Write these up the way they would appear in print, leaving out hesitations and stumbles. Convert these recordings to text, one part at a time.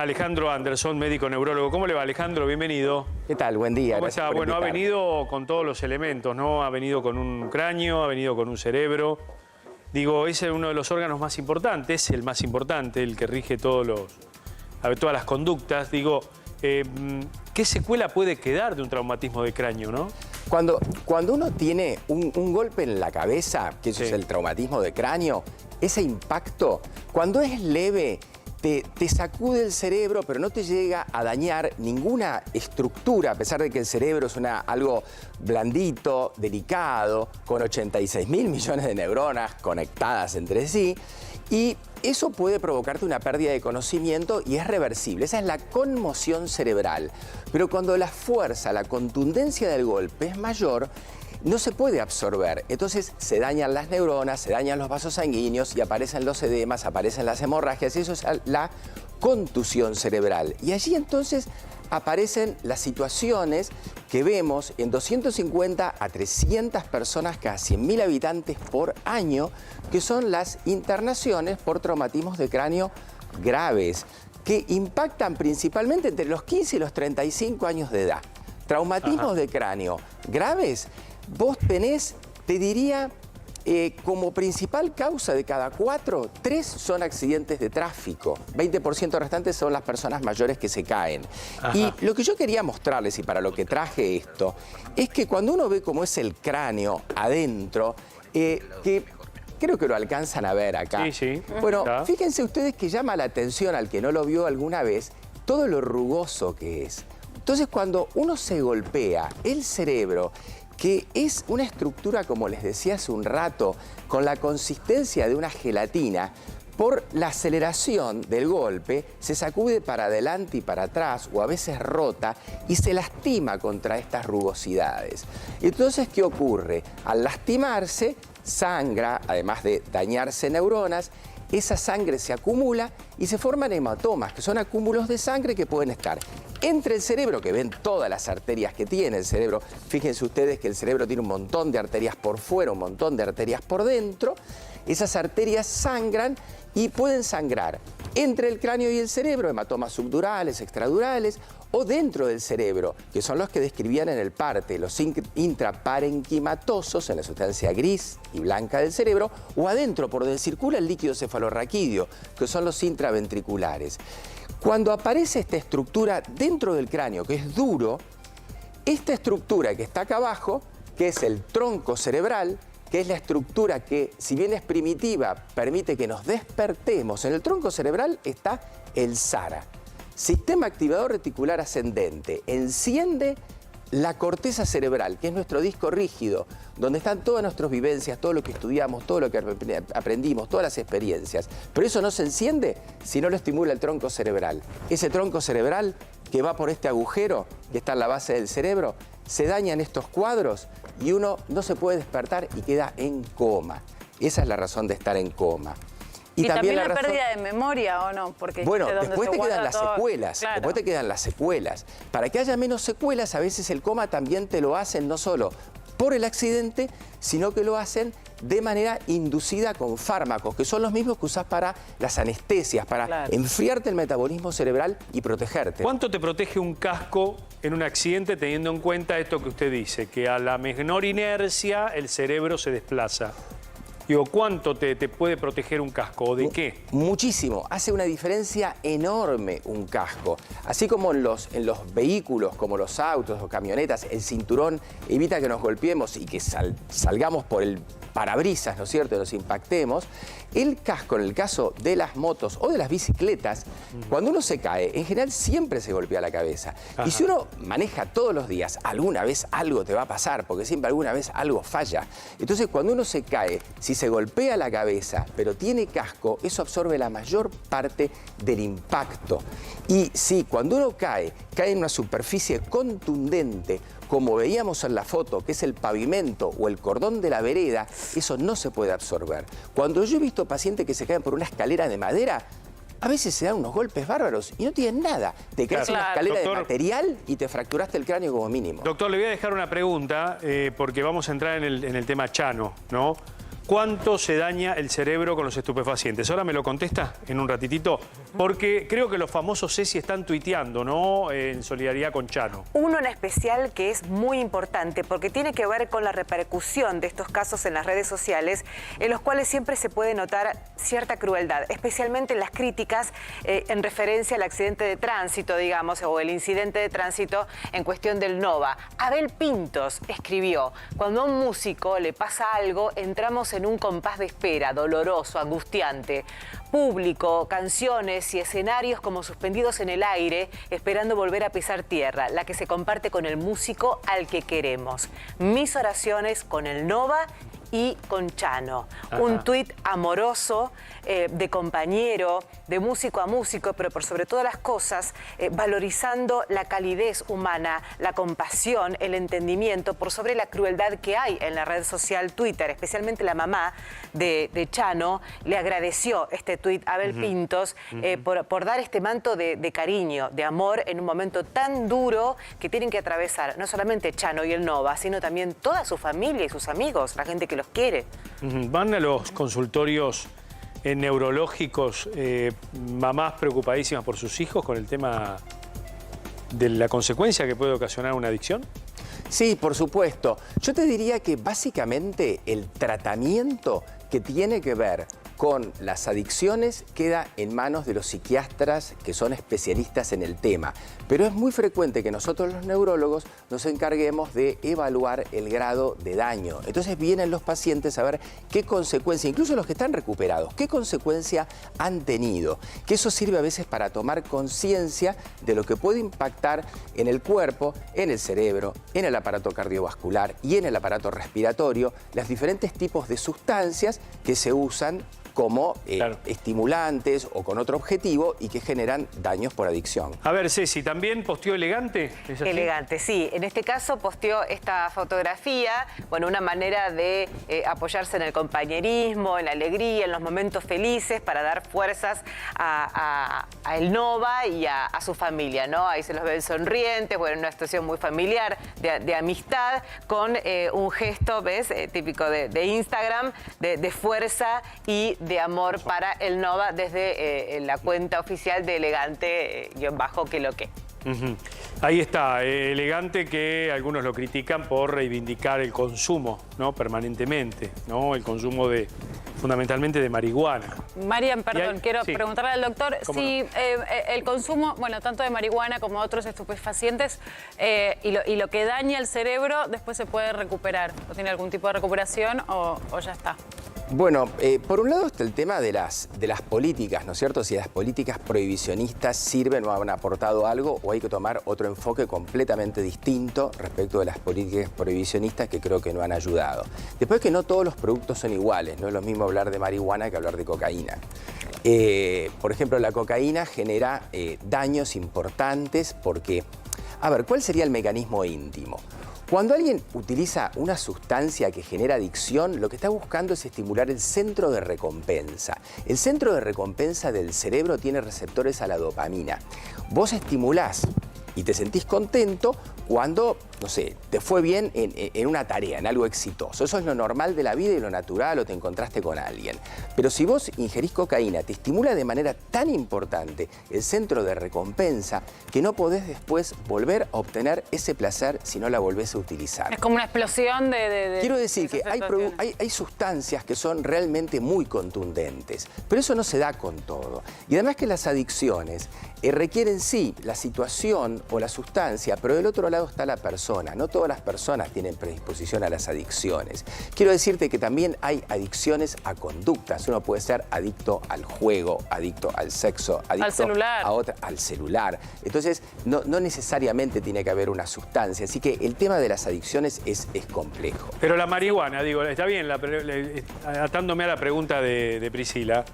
Alejandro Anderson, médico neurólogo. ¿Cómo le va, Alejandro? Bienvenido. ¿Qué tal? Buen día. ¿Cómo está? Bueno, ha venido con todos los elementos, ¿no? Ha venido con un cráneo, ha venido con un cerebro. Digo, ese es uno de los órganos más importantes, el más importante, el que rige todas las conductas. Digo, ¿qué secuela puede quedar de un traumatismo de cráneo, no? Cuando uno tiene un golpe en la cabeza, que eso es el traumatismo de cráneo, ese impacto, cuando es leve, te sacude el cerebro, pero no te llega a dañar ninguna estructura, a pesar de que el cerebro es algo blandito, delicado, con 86.000 millones de neuronas conectadas entre sí, y eso puede provocarte una pérdida de conocimiento y es reversible. Esa es la conmoción cerebral. Pero cuando la fuerza, la contundencia del golpe es mayor, no se puede absorber. Entonces se dañan las neuronas, se dañan los vasos sanguíneos y aparecen los edemas, aparecen las hemorragias. Eso es la contusión cerebral. Y allí entonces aparecen las situaciones que vemos en 250 a 300 personas cada 100.000 habitantes por año, que son las internaciones por traumatismos de cráneo graves, que impactan principalmente entre los 15 y los 35 años de edad. Traumatismos de cráneo graves, vos tenés, te diría, como principal causa de cada 4, 3 son accidentes de tráfico. 20% restantes son las personas mayores que se caen. Y lo que yo quería mostrarles, y para lo que traje esto, es que cuando uno ve cómo es el cráneo adentro, que creo que lo alcanzan a ver acá. Sí, sí. Bueno, fíjense ustedes que llama la atención al que no lo vio alguna vez, todo lo rugoso que es. Entonces, cuando uno se golpea el cerebro, que es una estructura, como les decía hace un rato, con la consistencia de una gelatina, por la aceleración del golpe, se sacude para adelante y para atrás, o a veces rota, y se lastima contra estas rugosidades. Entonces, ¿qué ocurre? Al lastimarse, sangra, además de dañarse neuronas, esa sangre se acumula y se forman hematomas, que son acúmulos de sangre que pueden estar entre el cerebro, que ven todas las arterias que tiene el cerebro. Fíjense ustedes que el cerebro tiene un montón de arterias por fuera, un montón de arterias por dentro. Esas arterias sangran y pueden sangrar entre el cráneo y el cerebro, hematomas subdurales, extradurales, o dentro del cerebro, que son los que describían en el parte, los intraparenquimatosos, en la sustancia gris y blanca del cerebro, o adentro, por donde circula el líquido cefalorraquídeo, que son los intraventriculares. Cuando aparece esta estructura dentro del cráneo, que es duro, esta estructura que está acá abajo, que es el tronco cerebral, que es la estructura que, si bien es primitiva, permite que nos despertemos. En el tronco cerebral está el SARA, Sistema Activador Reticular Ascendente. Enciende la corteza cerebral, que es nuestro disco rígido, donde están todas nuestras vivencias, todo lo que estudiamos, todo lo que aprendimos, todas las experiencias. Pero eso no se enciende si no lo estimula el tronco cerebral. Ese tronco cerebral que va por este agujero, que está en la base del cerebro, se dañan estos cuadros y uno no se puede despertar y queda en coma. Esa es la razón de estar en coma. Y también la pérdida de memoria, ¿o no? Porque bueno, después te quedan las secuelas. Claro. Después te quedan las secuelas. Para que haya menos secuelas, a veces el coma también te lo hacen no solo por el accidente, sino que lo hacen de manera inducida con fármacos, que son los mismos que usás para las anestesias, para enfriarte el metabolismo cerebral y protegerte. ¿Cuánto te protege un casco en un accidente, teniendo en cuenta esto que usted dice, que a la menor inercia el cerebro se desplaza? Digo, ¿cuánto te puede proteger un casco o de qué? Muchísimo. Hace una diferencia enorme un casco. Así como en los vehículos, como los autos o camionetas, el cinturón evita que nos golpeemos y que salgamos por el parabrisas, ¿no es cierto?, y nos impactemos. El casco, en el caso de las motos o de las bicicletas, cuando uno se cae, en general siempre se golpea la cabeza. Y si uno maneja todos los días, alguna vez algo te va a pasar, porque siempre alguna vez algo falla. Entonces, cuando uno se cae, si se golpea la cabeza, pero tiene casco, eso absorbe la mayor parte del impacto. Y si cuando uno cae en una superficie contundente, como veíamos en la foto, que es el pavimento o el cordón de la vereda, eso no se puede absorber. Cuando yo he visto pacientes que se caen por una escalera de madera, a veces se dan unos golpes bárbaros y no tienen nada. Te caes en una escalera de material y te fracturaste el cráneo como mínimo. Doctor, le voy a dejar una pregunta, porque vamos a entrar en el tema Chano, ¿no? ¿Cuánto se daña el cerebro con los estupefacientes? Ahora me lo contesta en un ratitito, porque creo que los famosos Ceci están tuiteando, ¿no? En solidaridad con Chano. Uno en especial que es muy importante porque tiene que ver con la repercusión de estos casos en las redes sociales, en los cuales siempre se puede notar cierta crueldad, especialmente en las críticas en referencia al accidente de tránsito, digamos, o el incidente de tránsito en cuestión del Nova. Abel Pintos escribió: cuando a un músico le pasa algo, entramos en un compás de espera, doloroso, angustiante. Público, canciones y escenarios como suspendidos en el aire, esperando volver a pisar tierra, la que se comparte con el músico al que queremos. Mis oraciones con el Nova y con Chano. Ajá. Un tuit amoroso, de compañero, de músico a músico, pero por sobre todas las cosas, valorizando la calidez humana, la compasión, el entendimiento, por sobre la crueldad que hay en la red social Twitter. Especialmente la mamá de Chano le agradeció este tuit a Abel Pintos por dar este manto de cariño, de amor, en un momento tan duro que tienen que atravesar no solamente Chano y el Nova, sino también toda su familia y sus amigos, la gente que los quiere. Van a los consultorios neurológicos mamás preocupadísimas por sus hijos con el tema de la consecuencia que puede ocasionar una adicción. Sí, por supuesto. Yo te diría que básicamente el tratamiento que tiene que ver con las adicciones queda en manos de los psiquiatras que son especialistas en el tema. Pero es muy frecuente que nosotros los neurólogos nos encarguemos de evaluar el grado de daño. Entonces vienen los pacientes a ver qué consecuencia, incluso los que están recuperados, qué consecuencia han tenido. Que eso sirve a veces para tomar conciencia de lo que puede impactar en el cuerpo, en el cerebro, en el aparato cardiovascular y en el aparato respiratorio, los diferentes tipos de sustancias que se usan como estimulantes o con otro objetivo y que generan daños por adicción. A ver, Ceci, ¿también posteó Elegante? ¿Es así? Elegante, sí. En este caso posteó esta fotografía, bueno, una manera de apoyarse en el compañerismo, en la alegría, en los momentos felices para dar fuerzas a el Nova y a su familia, ¿no? Ahí se los ven sonrientes, bueno, una situación muy familiar, de amistad, con un gesto, ¿ves? Típico de Instagram, de fuerza y de amor para el Nova desde la cuenta oficial de Elegante-que. Ahí está, Elegante, que algunos lo critican por reivindicar el consumo, ¿no? Permanentemente, ¿no? El consumo fundamentalmente de marihuana. Marian, perdón, quiero preguntarle al doctor si el consumo, bueno, tanto de marihuana como de otros estupefacientes y lo que daña el cerebro después se puede recuperar. ¿O tiene algún tipo de recuperación o ya está? Bueno, por un lado está el tema de las políticas, ¿no es cierto? Si las políticas prohibicionistas sirven o han aportado algo, o hay que tomar otro enfoque completamente distinto respecto de las políticas prohibicionistas que creo que no han ayudado. Después, que no todos los productos son iguales, no es lo mismo hablar de marihuana que hablar de cocaína. Por ejemplo, la cocaína genera daños importantes porque, a ver, ¿cuál sería el mecanismo íntimo? Cuando alguien utiliza una sustancia que genera adicción, lo que está buscando es estimular el centro de recompensa. El centro de recompensa del cerebro tiene receptores a la dopamina. Vos estimulás y te sentís contento cuando, no sé, te fue bien en una tarea, en algo exitoso. Eso es lo normal de la vida y lo natural, o te encontraste con alguien. Pero si vos ingerís cocaína, te estimula de manera tan importante el centro de recompensa que no podés después volver a obtener ese placer si no la volvés a utilizar. Es como una explosión de Quiero decir que hay sustancias que son realmente muy contundentes, pero eso no se da con todo. Y además que las adicciones requieren, sí, la situación o la sustancia, pero del otro lado está la persona. No todas las personas tienen predisposición a las adicciones. Quiero decirte que también hay adicciones a conductas. Uno puede ser adicto al juego, adicto al sexo, adicto al celular. al celular. Entonces, no necesariamente tiene que haber una sustancia. Así que el tema de las adicciones es complejo. Pero la marihuana, digo, está bien, atándome a la pregunta de Priscila.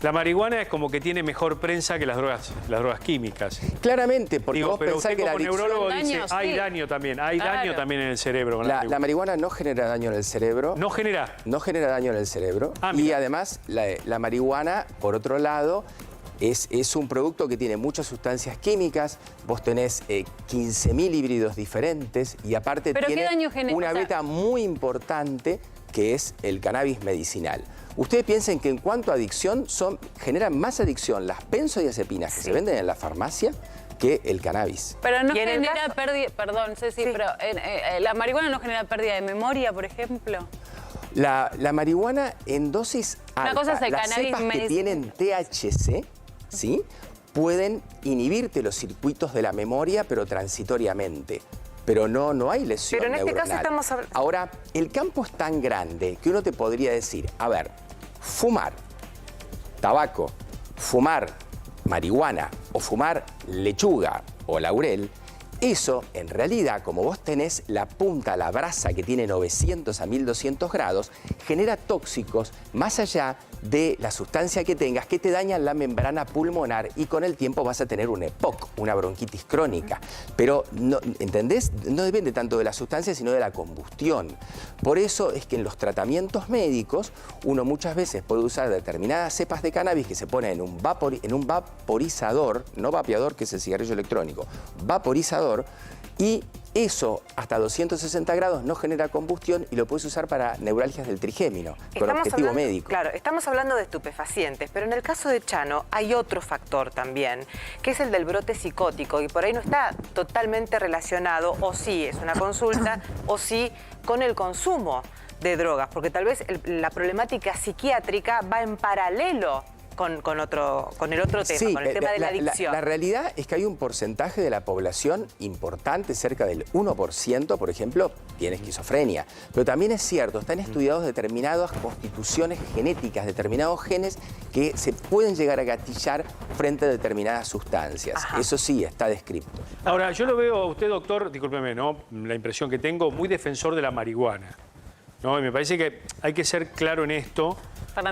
La marihuana es como que tiene mejor prensa que las drogas químicas. Claramente, porque vos pero pensás usted que la como adicción... neurólogo dice, daño, hay sí. daño también, hay daño también en el cerebro. Con La marihuana no genera daño en el cerebro. ¿No genera? No genera daño en el cerebro. Ah, y mira. además, la marihuana, por otro lado, es un producto que tiene muchas sustancias químicas. Vos tenés 15.000 híbridos diferentes y aparte ¿Pero qué tiene daño genera? una O sea, beta muy importante que es el cannabis medicinal. Ustedes piensen que en cuanto a adicción, generan más adicción las benzodiazepinas que se venden en la farmacia que el cannabis. Pero no genera pérdida, perdón, Ceci, pero la marihuana no genera pérdida de memoria, por ejemplo. La marihuana en dosis alta, Una cosa es el las cannabis cepas que tienen THC, ¿sí?, pueden inhibirte los circuitos de la memoria, pero transitoriamente. Pero no hay lesión Pero en este neuronal. caso estamos hablando... Ahora, el campo es tan grande que uno te podría decir, a ver, fumar tabaco, fumar marihuana o fumar lechuga o laurel, eso en realidad, como vos tenés la punta, la brasa que tiene 900 a 1200 grados, genera tóxicos más allá de la sustancia que tengas que te dañan la membrana pulmonar y con el tiempo vas a tener un EPOC, una bronquitis crónica. Pero, no, ¿entendés? No depende tanto de la sustancia, sino de la combustión. Por eso es que en los tratamientos médicos uno muchas veces puede usar determinadas cepas de cannabis que se ponen en un vaporizador, no vapeador, que es el cigarrillo electrónico, vaporizador, y eso hasta 260 grados no genera combustión y lo puedes usar para neuralgias del trigémino, con objetivo médico. Claro, estamos hablando de estupefacientes, pero en el caso de Chano hay otro factor también, que es el del brote psicótico, y por ahí no está totalmente relacionado, o sí es una consulta, o sí con el consumo de drogas, porque tal vez la problemática psiquiátrica va en paralelo con el otro tema, sí, con el tema de la adicción. La realidad es que hay un porcentaje de la población importante, cerca del 1%, por ejemplo, tiene esquizofrenia. Pero también es cierto, están estudiados determinadas constituciones genéticas, determinados genes que se pueden llegar a gatillar frente a determinadas sustancias. Ajá. Eso sí, está descrito. Ahora, yo lo veo a usted, doctor, discúlpeme, ¿no?, la impresión que tengo, muy defensor de la marihuana, ¿no? Y me parece que hay que ser claro en esto,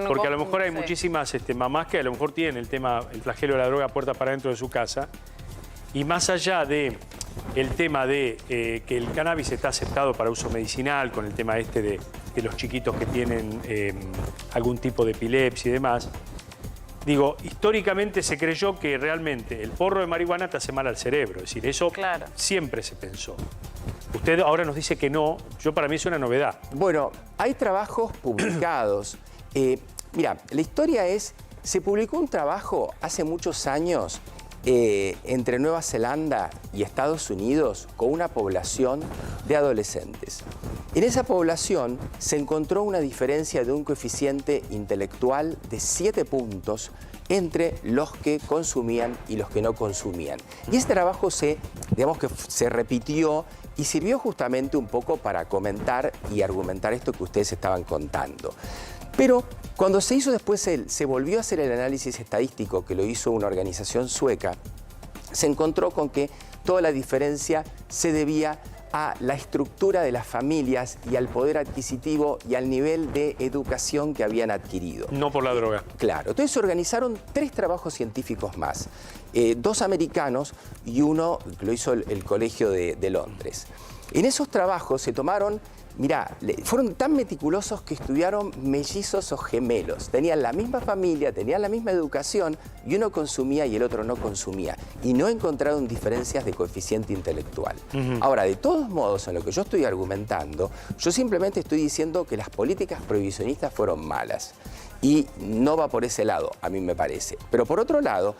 porque a lo mejor hay muchísimas mamás que a lo mejor tienen el flagelo de la droga puertas para dentro de su casa, y más allá de el tema de que el cannabis está aceptado para uso medicinal, con el tema de los chiquitos que tienen algún tipo de epilepsia y demás, digo, históricamente se creyó que realmente el porro de marihuana te hace mal al cerebro, es decir, eso siempre se pensó. Usted ahora nos dice que no, para mí es una novedad. Bueno, hay trabajos publicados. Mira, la historia es, se publicó un trabajo hace muchos años entre Nueva Zelanda y Estados Unidos con una población de adolescentes. En esa población se encontró una diferencia de un coeficiente intelectual de 7 puntos entre los que consumían y los que no consumían. Y este trabajo se repitió y sirvió justamente un poco para comentar y argumentar esto que ustedes estaban contando. Pero cuando se hizo después, se volvió a hacer el análisis estadístico que lo hizo una organización sueca, se encontró con que toda la diferencia se debía a la estructura de las familias y al poder adquisitivo y al nivel de educación que habían adquirido. No por la droga. Claro. Entonces se organizaron 3 trabajos científicos más, 2 americanos y uno lo hizo el Colegio de Londres. En esos trabajos se tomaron, mirá, fueron tan meticulosos que estudiaron mellizos o gemelos. Tenían la misma familia, tenían la misma educación y uno consumía y el otro no consumía. Y no encontraron diferencias de coeficiente intelectual. Ahora, de todos modos, en lo que yo estoy argumentando, yo simplemente estoy diciendo que las políticas prohibicionistas fueron malas. Y no va por ese lado, a mí me parece. Pero por otro lado,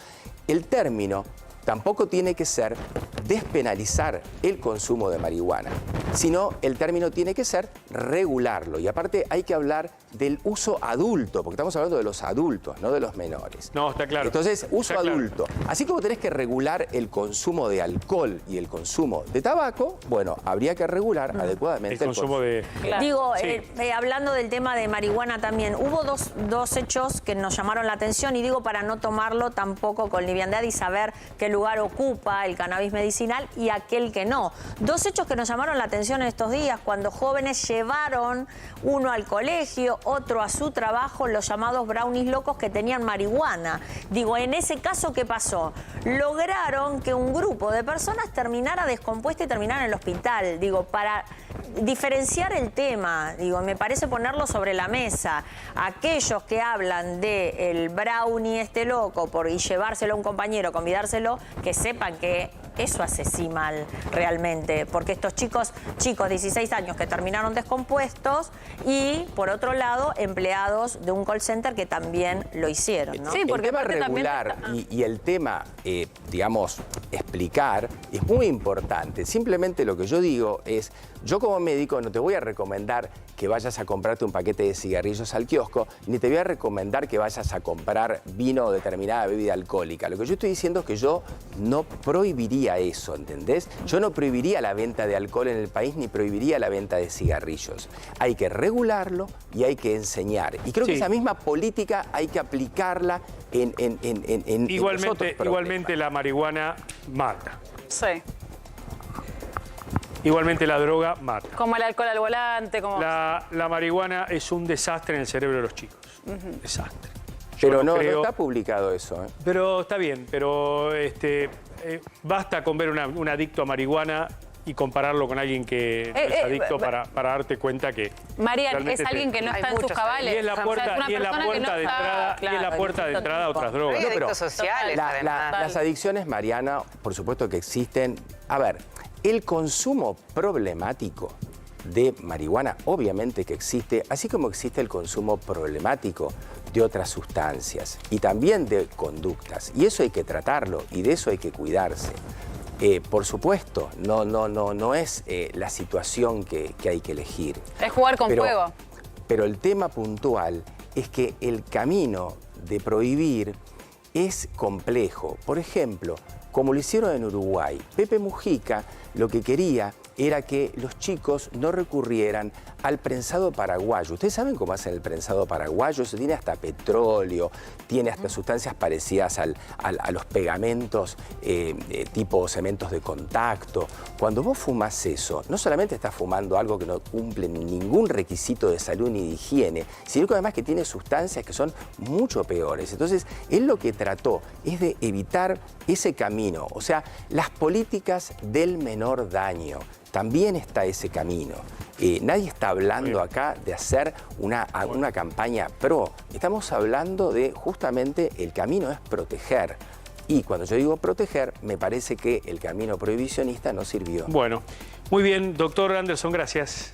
el término tampoco tiene que ser despenalizar el consumo de marihuana, sino el término tiene que ser regularlo. Y aparte hay que hablar del uso adulto, porque estamos hablando de los adultos, no de los menores. No, está claro. Entonces, uso adulto. Así como tenés que regular el consumo de alcohol y el consumo de tabaco, bueno, habría que regular adecuadamente el consumo de... Claro. Digo, Sí. Hablando del tema de marihuana también, hubo dos hechos que nos llamaron la atención, y digo para no tomarlo tampoco con liviandad y saber qué lugar ocupa el cannabis medicinal y aquel que no. 2 hechos que nos llamaron la atención en estos días, cuando jóvenes llevaron, uno al colegio, otro a su trabajo, los llamados brownies locos que tenían marihuana. Digo, en ese caso, ¿qué pasó? Lograron que un grupo de personas terminara descompuesto y terminara en el hospital. Digo, para diferenciar el tema, digo, me parece ponerlo sobre la mesa. Aquellos que hablan del brownie loco y llevárselo a un compañero, convidárselo, que sepan que eso eso hace sí mal realmente, porque estos chicos 16 años que terminaron descompuestos y, por otro lado, empleados de un call center que también lo hicieron, ¿no? Sí, porque el tema aparte también regular y el tema, digamos, explicar es muy importante. Simplemente lo que yo digo es, yo como médico no te voy a recomendar que vayas a comprarte un paquete de cigarrillos al kiosco, ni te voy a recomendar que vayas a comprar vino o determinada bebida alcohólica. Lo que yo estoy diciendo es que yo no prohibiría eso, ¿entendés? Yo no prohibiría la venta de alcohol en el país ni prohibiría la venta de cigarrillos. Hay que regularlo y hay que enseñar. Y creo que esa misma política hay que aplicarla en los otros problemas. Igualmente la marihuana mata. Sí. Igualmente la droga mata. Como el alcohol al volante, como... La marihuana es un desastre en el cerebro de los chicos. Desastre. Pero no creo... está publicado eso. Pero está bien, pero basta con ver un adicto a marihuana y compararlo con alguien que es adicto para darte cuenta que... Marian, es alguien que no está en sus cabales. Y es la puerta, de entrada a otras drogas. Hay adictos sociales, las adicciones, Mariana, por supuesto que existen. A ver, el consumo problemático de marihuana obviamente que existe, así como existe el consumo problemático de otras sustancias y también de conductas. Y eso hay que tratarlo y de eso hay que cuidarse. Por supuesto, no es la situación que hay que elegir. Es jugar con fuego. Pero el tema puntual es que el camino de prohibir es complejo. Por ejemplo, como lo hicieron en Uruguay, Pepe Mujica lo que quería era que los chicos no recurrieran al prensado paraguayo. ¿Ustedes saben cómo hacen el prensado paraguayo? Eso tiene hasta petróleo, tiene hasta sustancias parecidas a los pegamentos tipo cementos de contacto. Cuando vos fumás eso, no solamente estás fumando algo que no cumple ningún requisito de salud ni de higiene, sino que además que tiene sustancias que son mucho peores. Entonces, él lo que trató es de evitar ese camino, o sea, las políticas del menor daño. También está ese camino. Nadie está hablando acá de hacer una campaña pro. Estamos hablando de justamente el camino es proteger. Y cuando yo digo proteger, me parece que el camino prohibicionista no sirvió. Bueno, muy bien, doctor Anderson, gracias.